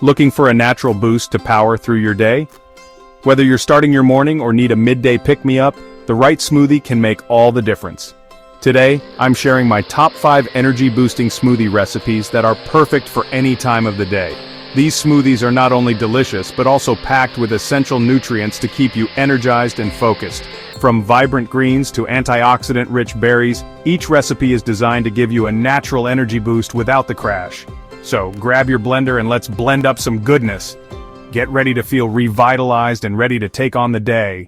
Looking for a natural boost to power through your day? Whether you're starting your morning or need a midday pick-me-up, the right smoothie can make all the difference. Today, I'm sharing my top 5 energy-boosting smoothie recipes that are perfect for any time of the day. These smoothies are not only delicious but also packed with essential nutrients to keep you energized and focused. From vibrant greens to antioxidant-rich berries, each recipe is designed to give you a natural energy boost without the crash. So, grab your blender and let's blend up some goodness. Get ready to feel revitalized and ready to take on the day.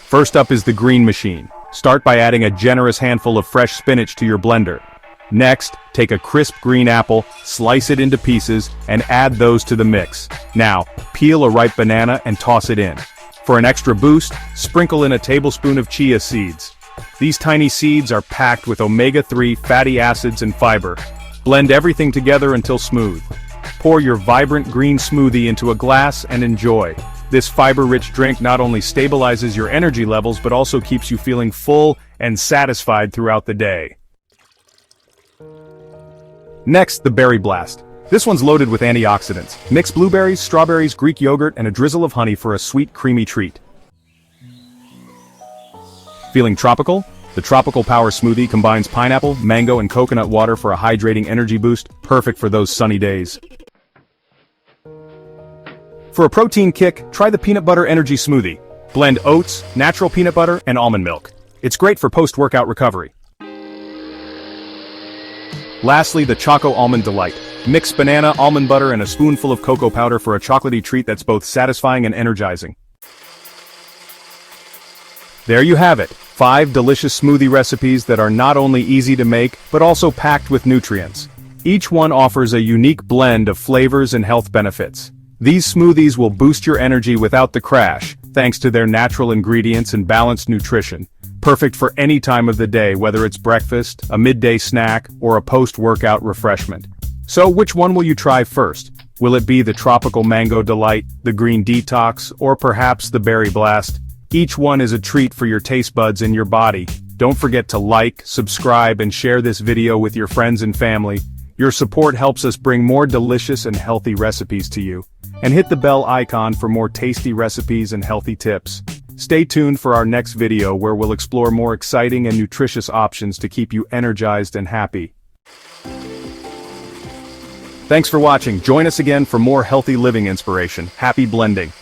First up is the green machine. Start by adding a generous handful of fresh spinach to your blender. Next, take a crisp green apple, slice it into pieces, and add those to the mix. Now, peel a ripe banana and toss it in. For an extra boost, sprinkle in a tablespoon of chia seeds. These tiny seeds are packed with omega-3 fatty acids and fiber. Blend everything together until smooth. Pour your vibrant green smoothie into a glass and enjoy. This fiber-rich drink not only stabilizes your energy levels but also keeps you feeling full and satisfied throughout the day. Next, the Berry Blast. This one's loaded with antioxidants. Mix blueberries, strawberries, Greek yogurt, and a drizzle of honey for a sweet, creamy treat. Feeling tropical? The Tropical Power Smoothie combines pineapple, mango, and coconut water for a hydrating energy boost, perfect for those sunny days. For a protein kick, try the Peanut Butter Energy Smoothie. Blend oats, natural peanut butter, and almond milk. It's great for post-workout recovery. Lastly, the Choco-Almond Delight. Mix banana, almond butter, and a spoonful of cocoa powder for a chocolatey treat that's both satisfying and energizing. There you have it, 5 delicious smoothie recipes that are not only easy to make, but also packed with nutrients. Each one offers a unique blend of flavors and health benefits. These smoothies will boost your energy without the crash, thanks to their natural ingredients and balanced nutrition. Perfect for any time of the day, whether it's breakfast, a midday snack, or a post-workout refreshment. So which one will you try first? Will it be the Tropical Mango Delight, the Green Detox, or perhaps the Berry Blast? Each one is a treat for your taste buds and your body. Don't forget to like, subscribe, and share this video with your friends and family. Your support helps us bring more delicious and healthy recipes to you. And hit the bell icon for more tasty recipes and healthy tips. Stay tuned for our next video where we'll explore more exciting and nutritious options to keep you energized and happy. Thanks for watching. Join us again for more healthy living inspiration. Happy blending!